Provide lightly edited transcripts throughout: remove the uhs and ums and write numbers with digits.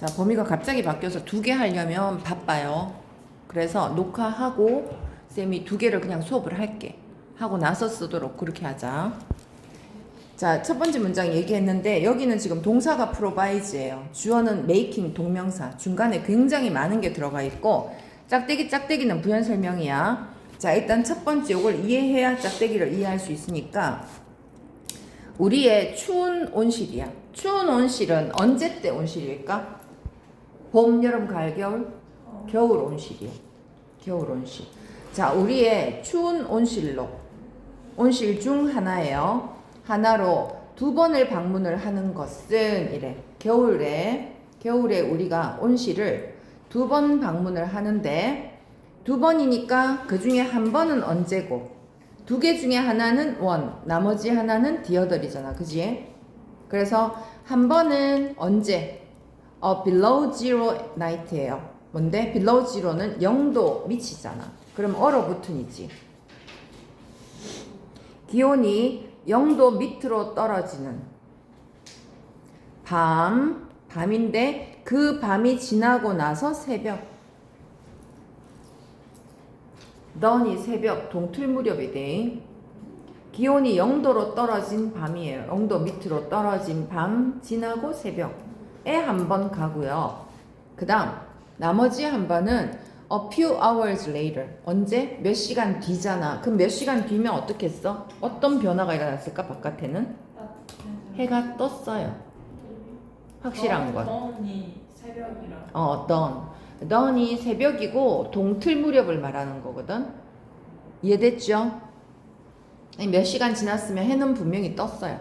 자, 범위가 갑자기 바뀌어서 2개 하려면 바빠요. 그래서 녹화하고 쌤이 2개를 그냥 수업을 할게. 하고 나서 쓰도록 그렇게 하자. 자, 첫 번째 문장 얘기했는데 여기는 지금 동사가 provide예요. 주어는 making 동명사. 중간에 굉장히 많은 게 들어가 있고 짝대기는 부연 설명이야. 자, 일단 첫 번째 이걸 이해해야 짝대기를 이해할 수 있으니까 우리의 추운 온실이야. 추운 온실은 언제 때 온실일까? 봄, 여름, 가을, 겨울? 겨울 온실이야. 겨울 온실. 자, 우리의 추운 온실로 온실 중 하나예요. 하나로 2번을 방문을 하는 것은 이래. 겨울에 우리가 온실을 2번 방문을 하는데 2번이니까 그 중에 한 번은 언제고 2개 중에 하나는 원, 나머지 하나는 디어더이잖아. 그지? 그래서 한 번은 언제? below zero night예요. 뭔데? below zero는 0도 미치잖아. 그럼 얼어붙은이지. 기온이 0도 밑으로 떨어지는 밤인데 그 밤이 지나고 나서 새벽. 넌이 새벽 동틀 무렵이 돼. 기온이 0도로 떨어진 밤이에요. 0도 밑으로 떨어진 밤 지나고 새벽에 한 번 가고요. 그 다음 나머지 한 번은 a few hours later. 언제? 몇 시간 뒤잖아. 그럼 몇 시간 뒤면 어떻게 했어? 어떤 변화가 일어났을까? 바깥에는? 해가 떴어요. 확실한 건. dawn이 새벽이라. dawn이 새벽이고 동틀 무렵을 말하는 거거든. 이해됐죠? 몇 시간 지났으면 해는 분명히 떴어요.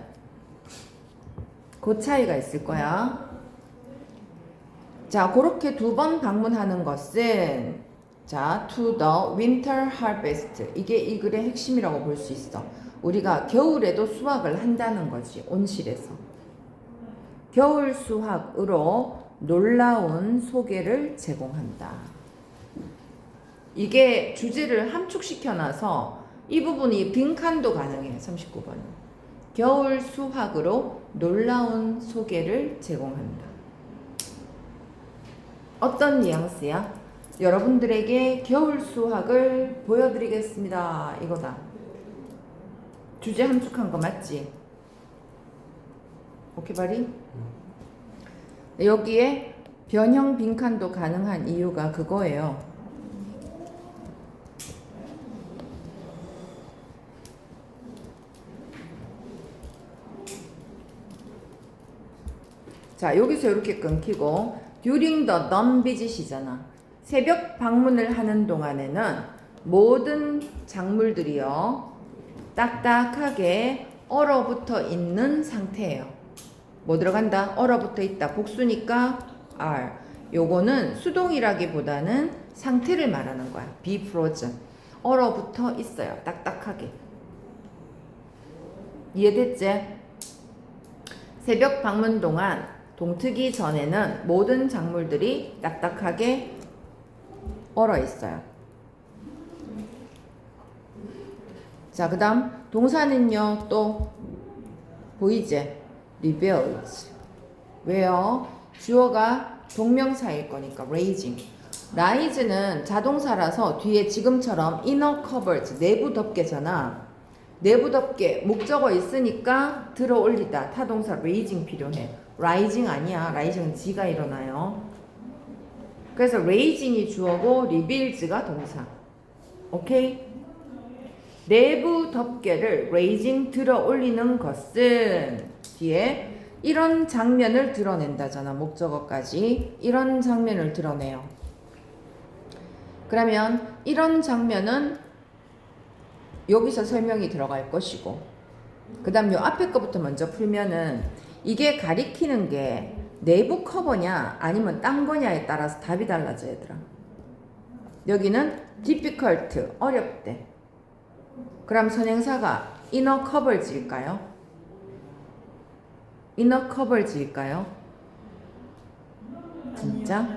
그 차이가 있을 거야. 자, 그렇게 2번 방문하는 것은 자, to the winter harvest. 이게 이 글의 핵심이라고 볼 수 있어. 우리가 겨울에도 수확을 한다는 거지. 온실에서. 겨울 수확으로 놀라운 소개를 제공한다. 이게 주제를 함축시켜놔서 이 부분이 빈칸도 가능해. 39번은. 겨울 수확으로 놀라운 소개를 제공한다. 어떤 뉘앙스야? 여러분들에게 겨울 수확을 보여드리겠습니다. 이거다. 주제 함축한 거 맞지? 오케이 바리? 여기에 변형 빈칸도 가능한 이유가 그거예요. 자, 여기서 이렇게 끊기고 during the dawn visit이잖아. 새벽 방문을 하는 동안에는 모든 작물들이요 딱딱하게 얼어붙어 있는 상태예요. 뭐 들어간다? 얼어붙어 있다. 복수니까 are. 요거는 수동이라기보다는 상태를 말하는 거야. be frozen. 얼어붙어 있어요. 딱딱하게. 이해됐지? 새벽 방문 동안 동트기 전에는 모든 작물들이 딱딱하게 얼어 있어요. 자, 그 다음 동사는요 또 보이지? rebuilds. 왜요? 주어가 동명사일 거니까 raising. rise는 자동사라서 뒤에 지금처럼 inner covered 내부 덮개잖아. 내부 덮개 목적어 있으니까 들어 올리다 타동사 raising 필요해. rising 아니야. rising은 지가 일어나요. 그래서 raising이 주어고 rebuilds가 동사. 오케이? 내부 덮개를 raising 들어 올리는 것은 뒤에 이런 장면을 드러낸다잖아. 목적어까지 이런 장면을 드러내요. 그러면 이런 장면은 여기서 설명이 들어갈 것이고 그 다음 요 앞에 거부터 먼저 풀면은 이게 가리키는 게 내부 커버냐 아니면 딴 거냐에 따라서 답이 달라져 얘들아. 여기는 difficult 어렵대. 그럼 선행사가 inner cover일까요? inner cover일까요? 진짜?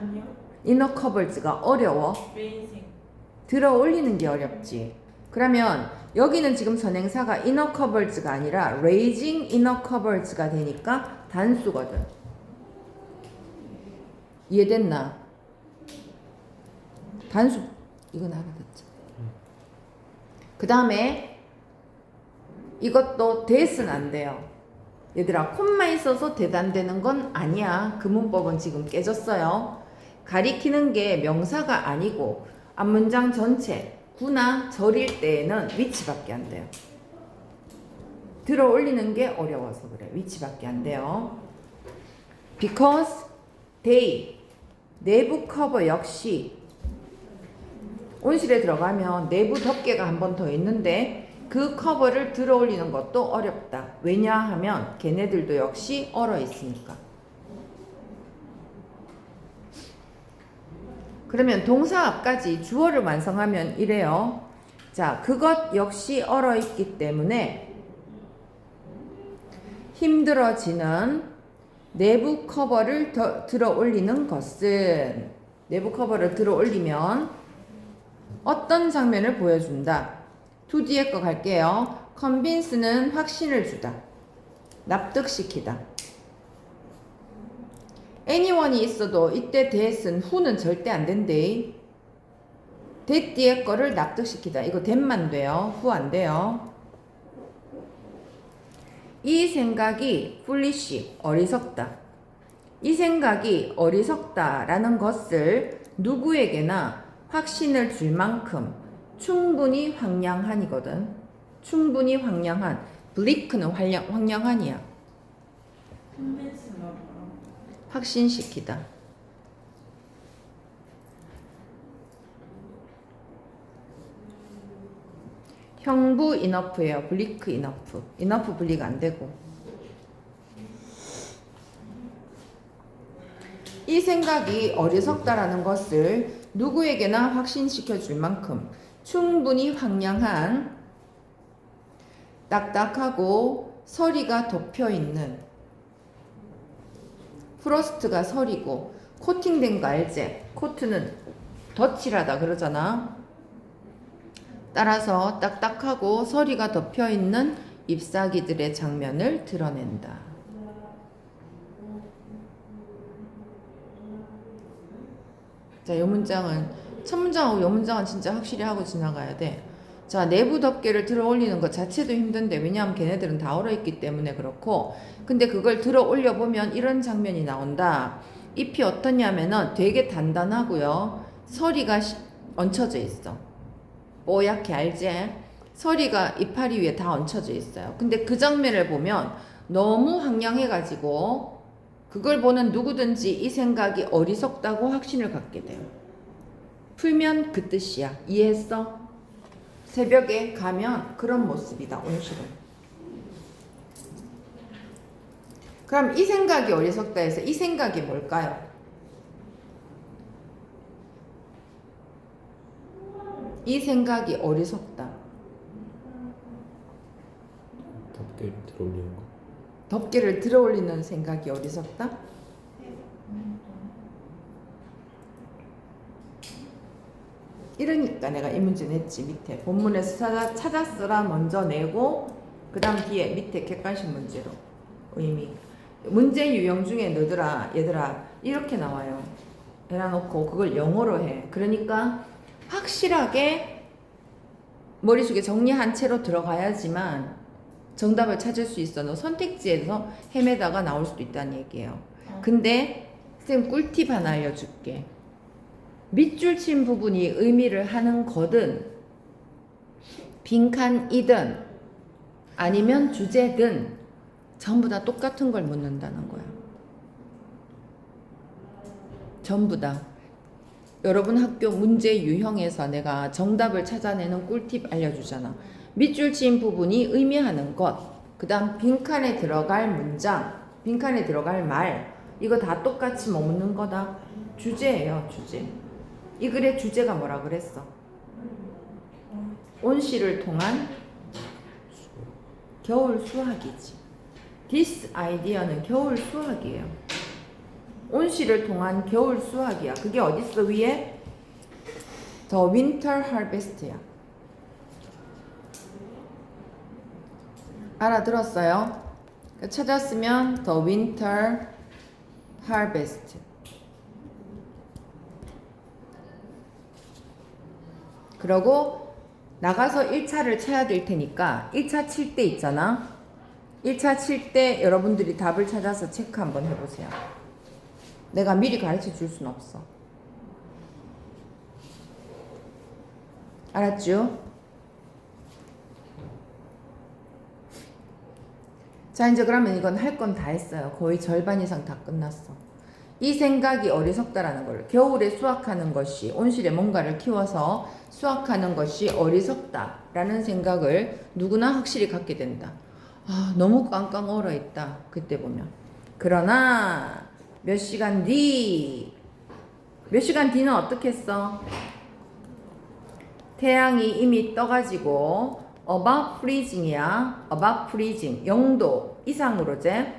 inner cover가 어려워? 들어 올리는 게 어렵지. 그러면 여기는 지금 선행사가 inner covers가 아니라 raising inner covers가 되니까 단수거든. 이해됐나? 단수 이건 알아듣죠. 그 다음에 이것도 대스는 안 돼요. 얘들아, 콤마 있어서 대단되는 건 아니야. 그 문법은 지금 깨졌어요. 가리키는 게 명사가 아니고 앞문장 전체 구나 절일 때에는 위치밖에 안 돼요. 들어 올리는 게 어려워서 그래. 위치밖에 안 돼요. Because they 내부 커버 역시 온실에 들어가면 내부 덮개가 한 번 더 있는데 그 커버를 들어 올리는 것도 어렵다. 왜냐하면 걔네들도 역시 얼어 있으니까. 그러면 동사 앞까지 주어를 완성하면 이래요. 자, 그것 역시 얼어 있기 때문에 힘들어지는 내부 커버를 들어 올리는 것은 내부 커버를 들어 올리면 어떤 장면을 보여준다. 2 뒤에 거 갈게요. convince는 확신을 주다. 납득시키다. anyone이 있어도 이때 that은 who는 절대 안 된대. that 뒤에 거를 납득시키다. 이거 that만 돼요. who 안 돼요. 이 생각이 foolish, 어리석다. 이 생각이 어리석다라는 것을 누구에게나 확신을 줄 만큼 충분히 황량한이거든. 충분히 황량한. bleak는 황량한이야. 컨벤스가 뭐야? 확신시키다. 형부 enough예요. bleak enough. enough bleak 안 되고. 이 생각이 어리석다라는 것을 누구에게나 확신시켜 줄 만큼 충분히 황량한 딱딱하고 서리가 덮여 있는 프로스트가 서리고 코팅된 거 알지? 코트는 덧칠하다 그러잖아. 따라서 딱딱하고 서리가 덮여 있는 잎사귀들의 장면을 드러낸다. 자, 이 문장은 첫 문장하고 이 문장은 진짜 확실히 하고 지나가야 돼. 자, 내부 덮개를 들어 올리는 것 자체도 힘든데 왜냐하면 걔네들은 다 얼어있기 때문에 그렇고 근데 그걸 들어 올려보면 이런 장면이 나온다. 잎이 어떠냐면은 되게 단단하고요. 서리가 얹혀져 있어. 뽀얗게 알지? 서리가 이파리 위에 다 얹혀져 있어요. 근데 그 장면을 보면 너무 황량해가지고 그걸 보는 누구든지 이 생각이 어리석다고 확신을 갖게 돼요. 풀면 그 뜻이야. 이해했어? 새벽에 가면 그런 모습이다. 온실은. 그럼 이 생각이 어리석다 해서 이 생각이 뭘까요? 이 생각이 어리석다. 덮개를 들어올리는 거. 덮개를 들어 올리는 생각이 어리석다? 이러니까 내가 이 문제 냈지. 밑에 본문에서 찾았으라 먼저 내고 그 다음 뒤에 밑에 객관식 문제로 의미. 문제 유형 중에 얘들아 이렇게 나와요. 해놔놓고 그걸 영어로 해. 그러니까 확실하게 머릿속에 정리한 채로 들어가야지만 정답을 찾을 수 있어. 너 선택지에서 헤매다가 나올 수도 있다는 얘기예요. 근데 쌤 꿀팁 하나 알려줄게. 밑줄 친 부분이 의미를 하는 거든 빈칸이든 아니면 주제든 전부 다 똑같은 걸 묻는다는 거야. 전부 다. 여러분 학교 문제 유형에서 내가 정답을 찾아내는 꿀팁 알려주잖아. 밑줄 친 부분이 의미하는 것, 그 다음 빈칸에 들어갈 문장, 빈칸에 들어갈 말, 이거 다 똑같이 뭐 묻는 거다? 주제예요, 주제. 이 글의 주제가 뭐라 그랬어? 온실을 통한 겨울 수학이지. This idea는 겨울 수학이에요. 온실을 통한 겨울 수학이야. 그게 어딨어 위에? The winter harvest야. 알아들었어요? 찾았으면 The winter harvest. 그러고 나가서 1차를 쳐야 될 테니까 1차 칠 때 있잖아. 1차 칠 때 여러분들이 답을 찾아서 체크 한번 해보세요. 내가 미리 가르쳐 줄 순 없어. 알았죠? 자, 이제 그러면 이건 할 건 다 했어요. 거의 절반 이상 다 끝났어. 이 생각이 어리석다라는 걸. 겨울에 수확하는 것이, 온실에 뭔가를 키워서 수확하는 것이 어리석다라는 생각을 누구나 확실히 갖게 된다. 아, 너무 깡깡 얼어 있다. 그때 보면. 그러나 몇 시간 뒤, 몇 시간 뒤는 어떻게 했어? 태양이 이미 떠가지고 above freezing이야. above freezing 0도 이상으로제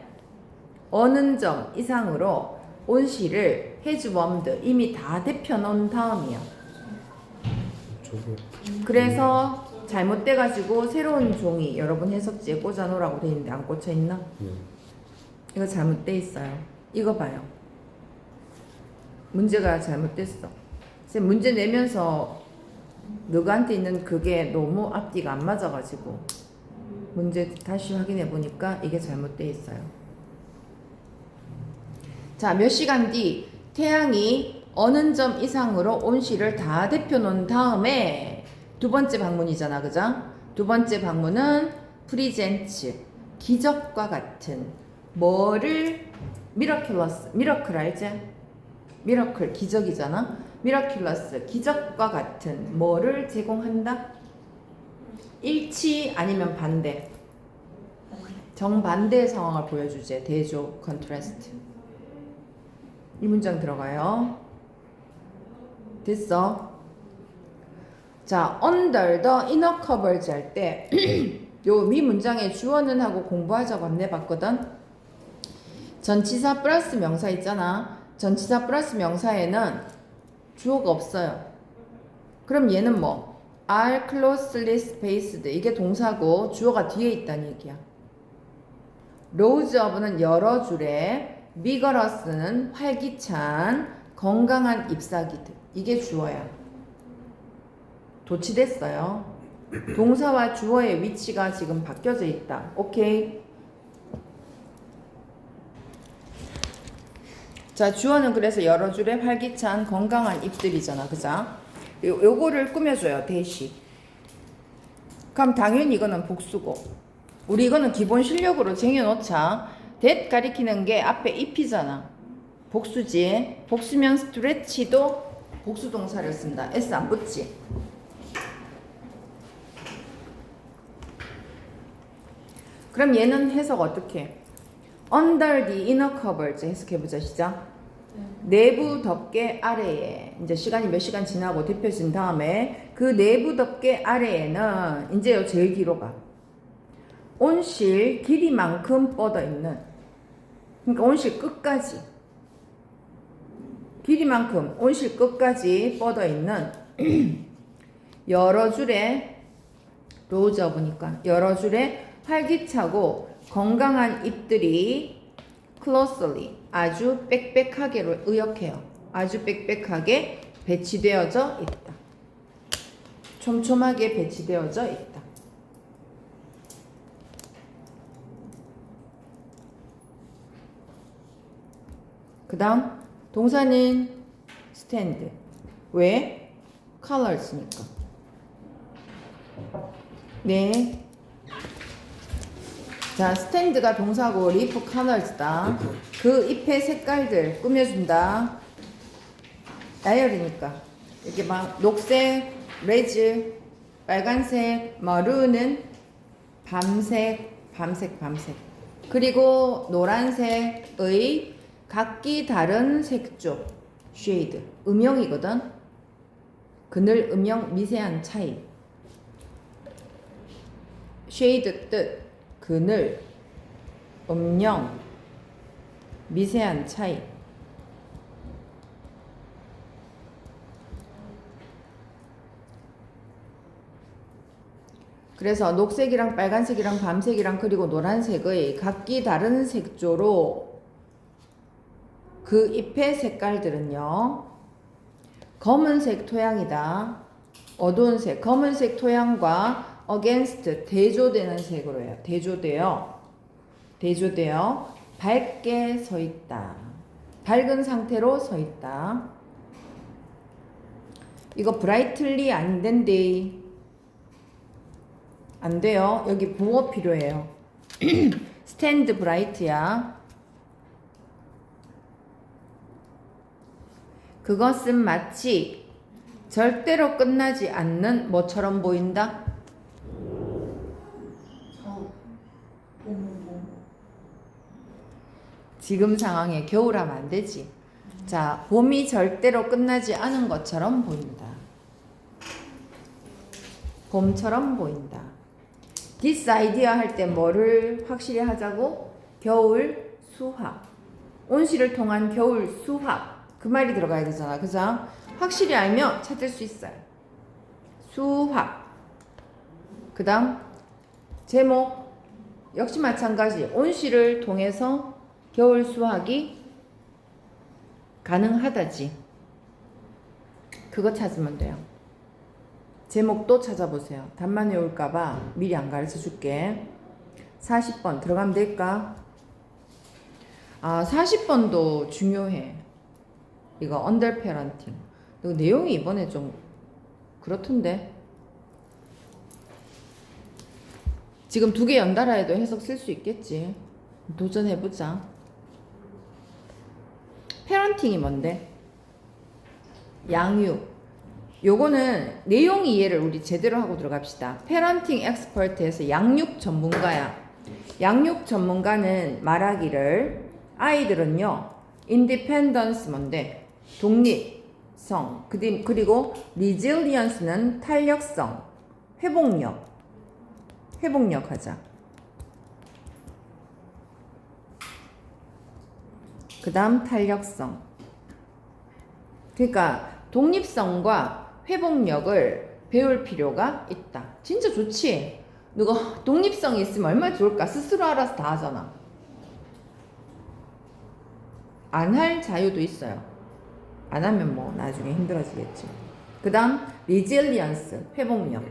어느 점 이상으로 온실을 has warmed 이미 다 데펴 놓은 다음이야. 저거 그래서 잘못돼가지고 새로운 종이 여러분 해석지에 꽂아 놓으라고 돼 있는데 안 꽂혀 있나? 이거 잘못돼 있어요. 이거 봐요. 문제가 잘못됐어. 선생님 문제 내면서 너한테 있는 그게 너무 앞뒤가 안 맞아가지고 문제 다시 확인해 보니까 이게 잘못돼 있어요. 자, 몇 시간 뒤 태양이 어느 점 이상으로 온실을 다 데펴 놓은 다음에 두 번째 방문이잖아, 그죠? 두 번째 방문은 프리젠츠 기적과 같은 뭐를 미러큘러스 미러클 알지? 미러클 기적이잖아. 미러큘러스 기적과 같은 뭐를 제공한다? 일치 아니면 반대. 정반대의 상황을 보여주지. 대조 컨트라스트. 이 문장 들어가요. 됐어? 자, under the inner covers 할 때 요 위 문장에 주어는 하고 공부하자고 안내봤거든. 전치사 플러스 명사 있잖아. 전치사 플러스 명사에는 주어가 없어요. 그럼 얘는 뭐? are closely spaced 이게 동사고 주어가 뒤에 있다는 얘기야. rows of는 여러 줄에 vigorous는 활기찬 건강한 잎사귀들 이게 주어야. 도치됐어요. 동사와 주어의 위치가 지금 바뀌어져 있다. 오케이. 자, 주어는 그래서 여러 줄의 활기찬 건강한 잎들이잖아. 그죠? 요거를 꾸며줘요. 대시. 그럼 당연히 이거는 복수고 우리 이거는 기본 실력으로 쟁여놓자. that 가리키는 게 앞에 잎이잖아. 복수지. 복수면 stretch도 복수 동사를 쓴다. s 안 붙지? 그럼 얘는 해석 어떻게 해? Under the inner covers 해석해보자. 시작. 내부 덮개 아래에 이제 시간이 몇 시간 지나고 데펴진 다음에 그 내부 덮개 아래에는 이제 요 제일 뒤로 가. 온실 길이만큼 뻗어 있는 그러니까 온실 끝까지 길이만큼 온실 끝까지 뻗어 있는 여러 줄의 로저 보니까 여러 줄의 활기차고 건강한 잎들이 closely 아주 빽빽하게 의역해요. 아주 빽빽하게 배치되어져 있다. 촘촘하게 배치되어져 있다. 그 다음 동사는 stand. 왜? colors니까. 네. 자, 스탠드가 동사고 리프 커널스다. 그 잎의 색깔들 꾸며준다. 다이어리니까 이렇게 막 녹색, 레즈, 빨간색, 머루는 밤색. 그리고 노란색의 각기 다른 색조, 쉐이드, 음영이거든. 그늘, 음영, 미세한 차이. 쉐이드 뜻. 그늘, 음영, 미세한 차이. 그래서 녹색이랑 빨간색이랑 밤색이랑 그리고 노란색의 각기 다른 색조로 그 잎의 색깔들은요. 검은색 토양이다. 어두운 색, 검은색 토양과 against 대조되는 색으로 해요. 대조되어 밝게 서 있다. 밝은 상태로 서 있다. 이거 brightly 안 된대. 안 돼요. 여기 보호 필요해요. stand bright야. 그것은 마치 절대로 끝나지 않는 뭐처럼 보인다? 지금 상황에 겨울하면 안 되지. 자, 봄이 절대로 끝나지 않은 것처럼 보인다. 봄처럼 보인다. This idea 할 때 뭐를 확실히 하자고? 겨울 수학. 온실을 통한 겨울 수학. 그 말이 들어가야 되잖아. 그죠? 확실히 알면 찾을 수 있어요. 수학. 그 다음 제목 역시 마찬가지. 온실을 통해서 겨울 수학이 가능하다지. 그거 찾으면 돼요. 제목도 찾아보세요. 답만 외울까봐 미리 안 가르쳐 줄게. 40번 들어가면 될까? 아, 40번도 중요해. 이거 under parenting. 내용이 이번에 좀 그렇던데. 지금 두 개 연달아 해도 해석 쓸 수 있겠지. 도전해보자. 페런팅이 뭔데? 양육. 요거는 내용 이해를 우리 제대로 하고 들어갑시다. 페런팅 엑스퍼트에서 양육 전문가야. 양육 전문가는 말하기를 아이들은요, 인디펜던스 뭔데? 독립성. 그리고 리질리언스는 탄력성, 회복력 하자. 그 다음 탄력성. 그러니까 독립성과 회복력을 배울 필요가 있다. 진짜 좋지? 누가 독립성이 있으면 얼마나 좋을까? 스스로 알아서 다 하잖아. 안 할 자유도 있어요. 안 하면 뭐 나중에 힘들어지겠지. 그 다음 리질리언스, 회복력.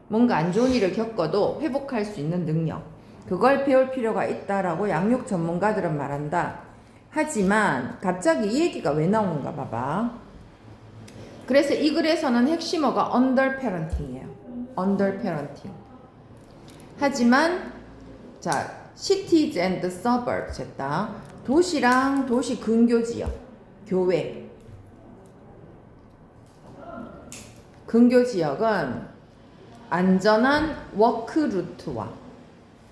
뭔가 안 좋은 일을 겪어도 회복할 수 있는 능력. 그걸 배울 필요가 있다라고 양육 전문가들은 말한다. 하지만 갑자기 이 얘기가 왜 나오는가 봐봐. 그래서 이 글에서는 핵심어가 under parenting이에요. under parenting. 하지만 자, cities and suburbs 했다. 도시랑 도시 근교 지역, 교외. 근교 지역은 안전한 워크 루트와,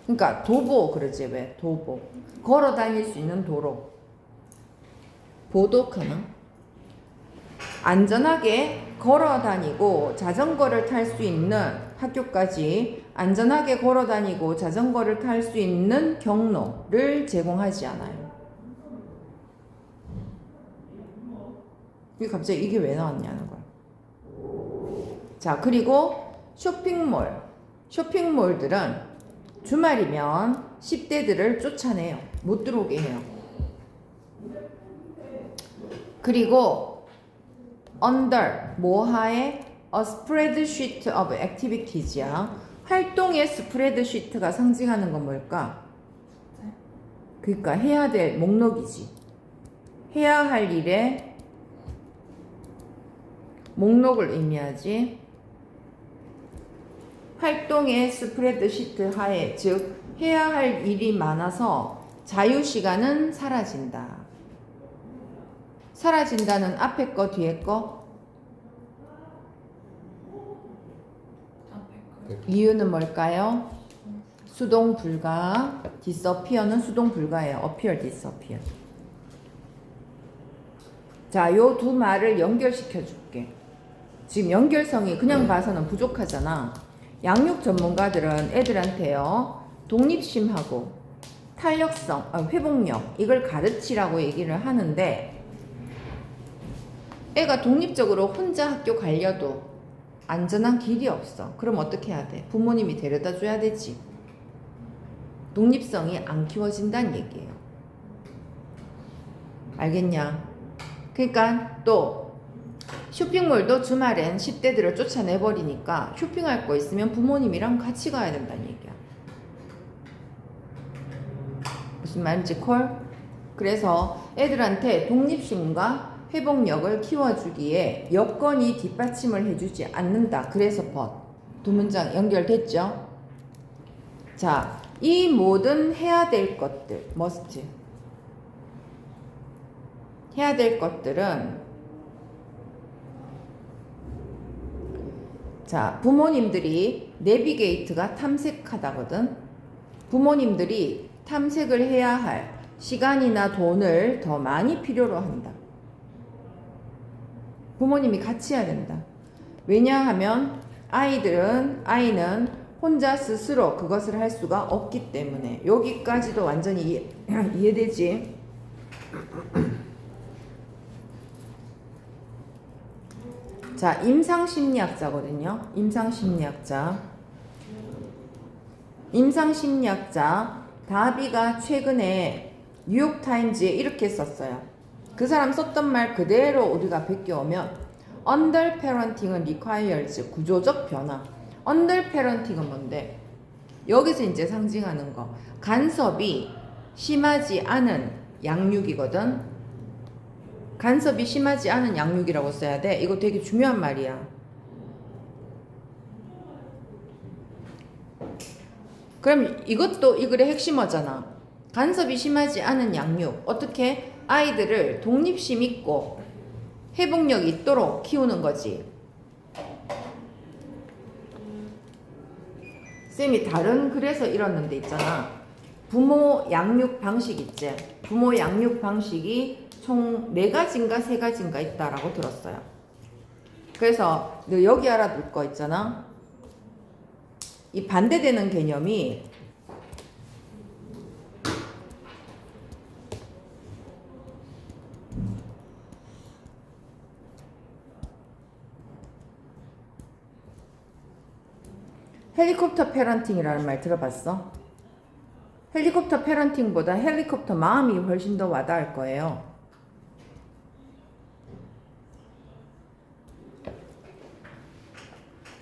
그러니까 도보 그러지. 왜? 도보. 걸어 다닐 수 있는 도로. 보도크는 안전하게 걸어 다니고 자전거를 탈 수 있는, 학교까지 안전하게 걸어 다니고 자전거를 탈 수 있는 경로를 제공하지 않아요. 갑자기 이게 왜 나왔냐는 거야. 자, 그리고 쇼핑몰들은 주말이면 10대들을 쫓아내요. 못 들어오게 해요. 그리고 under 뭐하에 a spreadsheet of activities야. 활동의 스프레드시트가 상징하는 건 뭘까? 그러니까 해야 될 목록이지. 해야 할 일의 목록을 의미하지. 활동의 스프레드시트 하에, 즉 해야 할 일이 많아서 자유시간은 사라진다. 사라진다는 앞에 거 뒤에 거? 이유는 뭘까요? 수동 불가. disappear는 수동 불가예요. appear, disappear. 자, 요 두 말을 연결시켜 줄게. 지금 연결성이 그냥 봐서는 부족하잖아. 양육 전문가들은 애들한테요, 독립심하고 탄력성, 회복력, 이걸 가르치라고 얘기를 하는데, 애가 독립적으로 혼자 학교 가려도 안전한 길이 없어. 그럼 어떻게 해야 돼? 부모님이 데려다 줘야 되지. 독립성이 안 키워진다는 얘기예요. 알겠냐? 그러니까 또 쇼핑몰도 주말엔 10대들을 쫓아내버리니까 쇼핑할 거 있으면 부모님이랑 같이 가야 된다는 얘기야. 무슨 말인지 콜? 그래서 애들한테 독립심과 회복력을 키워주기에 여건이 뒷받침을 해주지 않는다. 그래서 but. 두 문장 연결됐죠? 자, 이 모든 해야 될 것들, must. 해야 될 것들은 자, 부모님들이 내비게이트가 탐색하다거든. 부모님들이 탐색을 해야 할 시간이나 돈을 더 많이 필요로 한다. 부모님이 같이 해야 된다. 왜냐하면 아이는 혼자 스스로 그것을 할 수가 없기 때문에. 여기까지도 완전히 이해되지? 자, 임상심리학자거든요. 임상심리학자 다비가 최근에 뉴욕타임즈에 이렇게 썼어요. 그 사람 썼던 말 그대로 우리가 베껴오면 Under parenting은 requires 구조적 변화. Under parenting은 뭔데? 여기서 이제 상징하는 거. 간섭이 심하지 않은 양육이거든. 간섭이 심하지 않은 양육이라고 써야 돼. 이거 되게 중요한 말이야. 그럼 이것도 이 글의 핵심어잖아. 간섭이 심하지 않은 양육. 어떻게? 아이들을 독립심 있고 회복력 있도록 키우는 거지. 쌤이 다른 글에서 읽었는데 있잖아. 부모 양육 방식 있지. 부모 양육 방식이 총 4가지인가 3가지인가 있다라고 들었어요. 그래서 너 여기 알아둘 거 있잖아. 이 반대되는 개념이 헬리콥터 패런팅이라는 말 들어봤어? 헬리콥터 패런팅보다 헬리콥터 마음이 훨씬 더 와닿을 거예요.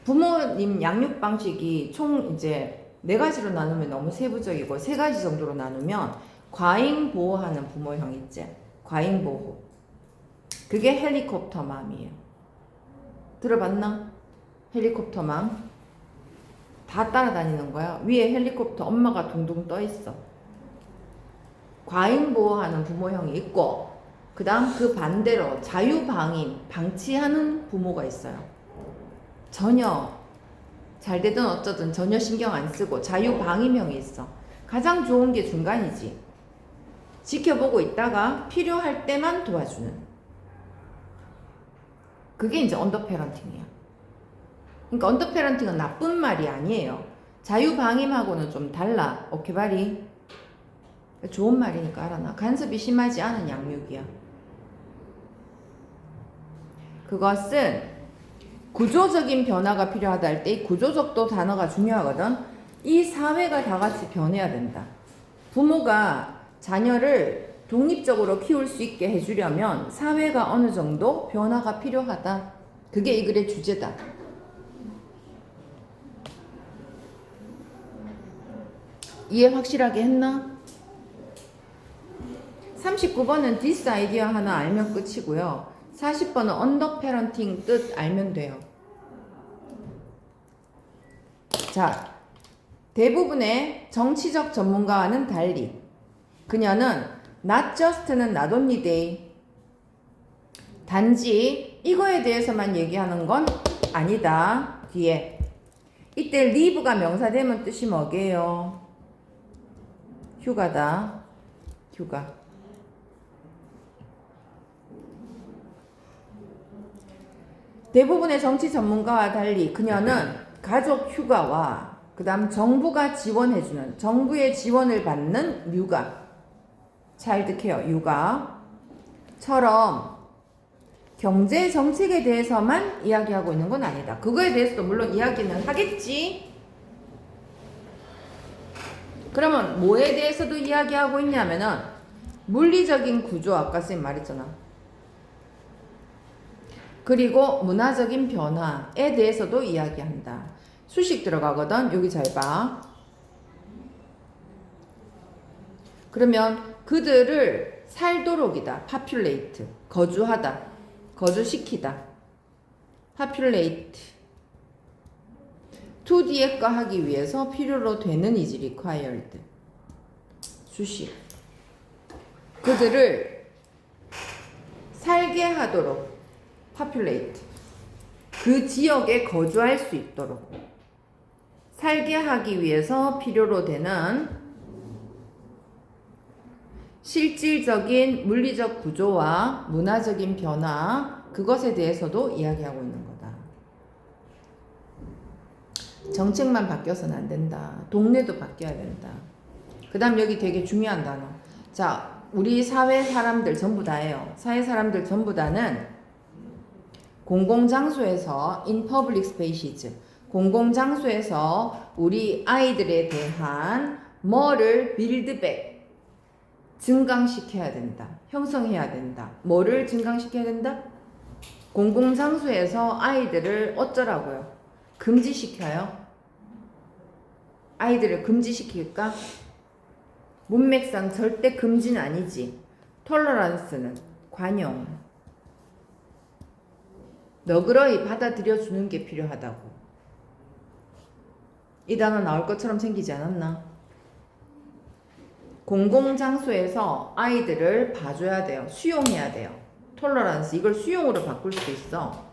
부모님 양육 방식이 총 이제 4가지로 나누면 너무 세부적이고 3가지 정도로 나누면 과잉 보호하는 부모형 있지? 과잉 보호. 그게 헬리콥터 맘이에요. 들어봤나? 헬리콥터 맘. 다 따라다니는 거야. 위에 헬리콥터 엄마가 둥둥 떠 있어. 과잉 보호하는 부모형이 있고, 그 다음 그 반대로 자유방임, 방치하는 부모가 있어요. 전혀 잘 되든 어쩌든 전혀 신경 안 쓰고 자유방임형이 있어. 가장 좋은 게 중간이지. 지켜보고 있다가 필요할 때만 도와주는. 그게 이제 언더패런팅이야. 그러니까 언더패런팅은 나쁜 말이 아니에요. 자유방임하고는 좀 달라. 오케바리? 좋은 말이니까 알아놔. 간섭이 심하지 않은 양육이야. 그것은 구조적인 변화가 필요하다 할 때 이 구조적도 단어가 중요하거든. 이 사회가 다 같이 변해야 된다. 부모가 자녀를 독립적으로 키울 수 있게 해주려면 사회가 어느 정도 변화가 필요하다. 그게 이 글의 주제다. 이해 확실하게 했나? 39번은 this idea 하나 알면 끝이고요. 40번은 언더 패런팅 뜻 알면 돼요. 자, 대부분의 정치적 전문가와는 달리 그녀는 not just는 not only they 단지 이거에 대해서만 얘기하는 건 아니다. 뒤에 이때 leave가 명사되면 뜻이 뭐게요? 휴가다. 휴가. 대부분의 정치 전문가와 달리 그녀는 가족 휴가와 그 다음 정부가 지원해주는 정부의 지원을 받는 육아 차일드 케어 육아처럼 경제 정책에 대해서만 이야기하고 있는 건 아니다. 그거에 대해서도 물론 이야기는 하겠지. 그러면 뭐에 대해서도 이야기하고 있냐면은 물리적인 구조 아까 쌤 말했잖아. 그리고 문화적인 변화에 대해서도 이야기한다. 수식 들어가거든. 여기 잘 봐. 그러면 그들을 살도록이다. populate. 거주하다. 거주시키다. populate. to 뒤에 거 하기 위해서 필요로 되는 is required. 수식. 그들을 살게 하도록 populate. 그 지역에 거주할 수 있도록 살게 하기 위해서 필요로 되는 실질적인 물리적 구조와 문화적인 변화, 그것에 대해서도 이야기하고 있는 거다. 정책만 바뀌어서는 안 된다. 동네도 바뀌어야 된다. 그 다음 여기 되게 중요한 단어. 자, 우리 사회 사람들 전부 다예요. 사회 사람들 전부 다는 공공장소에서 in public spaces, 공공장소에서 우리 아이들에 대한 뭐를 buildback, 증강시켜야 된다. 형성해야 된다. 뭐를 증강시켜야 된다? 공공장소에서 아이들을 어쩌라고요? 금지시켜요? 아이들을 금지시킬까? 문맥상 절대 금지는 아니지. 톨러런스는 관용. 너그러이 받아들여주는 게 필요하다고. 이 단어 나올 것처럼 생기지 않았나? 공공장소에서 아이들을 봐줘야 돼요. 수용해야 돼요. 톨러런스. 이걸 수용으로 바꿀 수도 있어.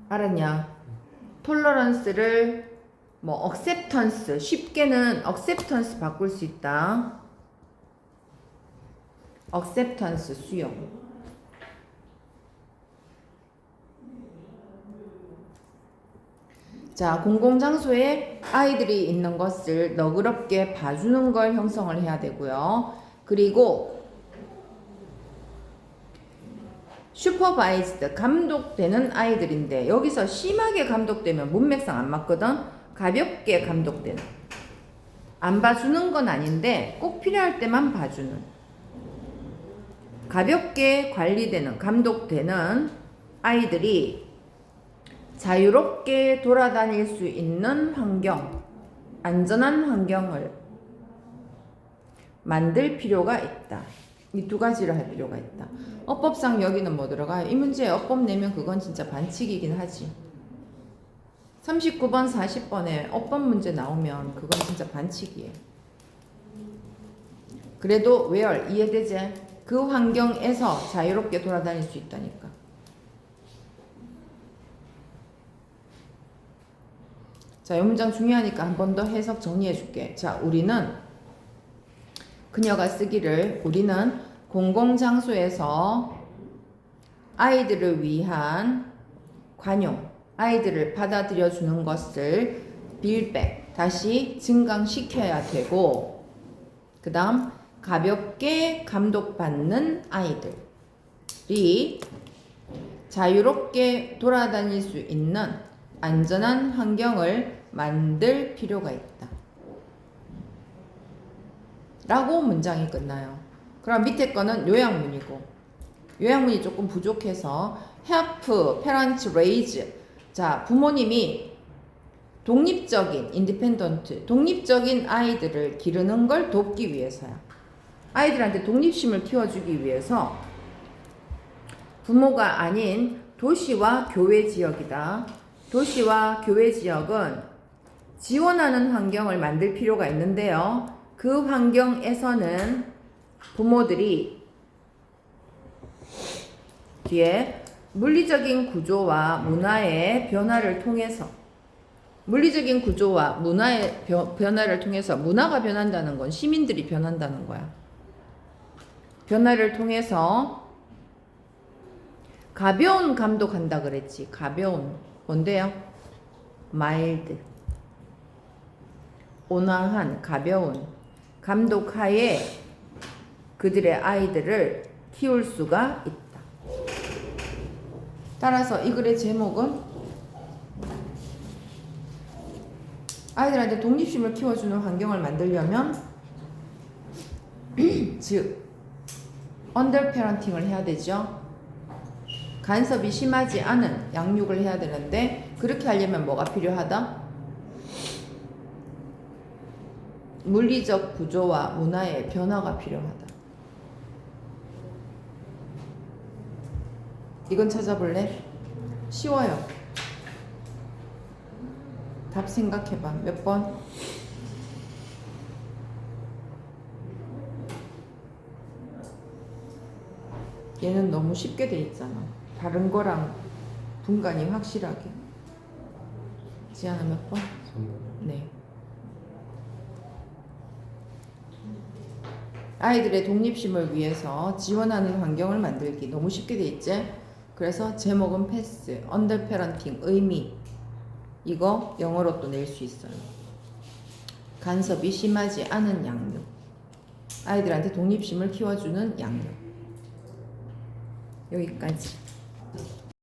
알았냐? 톨러런스를 뭐 acceptance, 쉽게는 acceptance 바꿀 수 있다. acceptance, 수용. 자, 공공장소에 아이들이 있는 것을 너그럽게 봐주는 걸 형성을 해야 되고요. 그리고 슈퍼바이즈드, 감독되는 아이들인데 여기서 심하게 감독되면 문맥상 안 맞거든. 가볍게 감독되는, 안 봐주는 건 아닌데 꼭 필요할 때만 봐주는, 가볍게 관리되는, 감독되는 아이들이 자유롭게 돌아다닐 수 있는 환경, 안전한 환경을 만들 필요가 있다. 이 두 가지를 할 필요가 있다. 어법상 여기는 뭐 들어가요? 이 문제에 어법 내면 그건 진짜 반칙이긴 하지. 39번, 40번에 어법 문제 나오면 그건 진짜 반칙이에요. 그래도 where, 이해되지? 그 환경에서 자유롭게 돌아다닐 수 있다니까. 자, 이 문장 중요하니까 한 번 더 해석 정리해 줄게. 자, 그녀가 쓰기를, 우리는 공공장소에서 아이들을 위한 관용, 아이들을 받아들여 주는 것을 빌백, 다시 증강시켜야 되고, 그 다음 가볍게 감독받는 아이들이 자유롭게 돌아다닐 수 있는 안전한 환경을 만들 필요가 있다. 라고 문장이 끝나요. 그럼 밑에 거는 요약문이고, 요약문이 조금 부족해서 help parents raise, 자, 부모님이 독립적인 independent, 독립적인 아이들을 기르는 걸 돕기 위해서야. 아이들한테 독립심을 키워주기 위해서 부모가 아닌 도시와 교외 지역이다. 도시와 교외 지역은 지원하는 환경을 만들 필요가 있는데요. 그 환경에서는 부모들이 뒤에 물리적인 구조와 문화의 변화를 통해서, 물리적인 구조와 문화의 변화를 통해서, 문화가 변한다는 건 시민들이 변한다는 거야. 변화를 통해서 가벼운 감독한다 그랬지. 가벼운. 뭔데요? 마일드. 온화한, 가벼운 감독하에 그들의 아이들을 키울 수가 있다. 따라서 이 글의 제목은 아이들한테 독립심을 키워주는 환경을 만들려면 즉 언더 페런팅을 해야 되죠. 간섭이 심하지 않은 양육을 해야 되는데 그렇게 하려면 뭐가 필요하다? 물리적 구조와 문화의 변화가 필요하다. 이건 찾아볼래? 쉬워요. 답 생각해봐. 몇 번? 얘는 너무 쉽게 돼 있잖아. 다른 거랑 분간이 확실하게. 지안아 몇 번? 3번. 네. 아이들의 독립심을 위해서 지원하는 환경을 만들기. 너무 쉽게 돼 있지? 그래서 제목은 패스, 언더 페런팅, 의미. 이거 영어로 또 낼 수 있어요. 간섭이 심하지 않은 양육. 아이들한테 독립심을 키워주는 양육. 여기까지.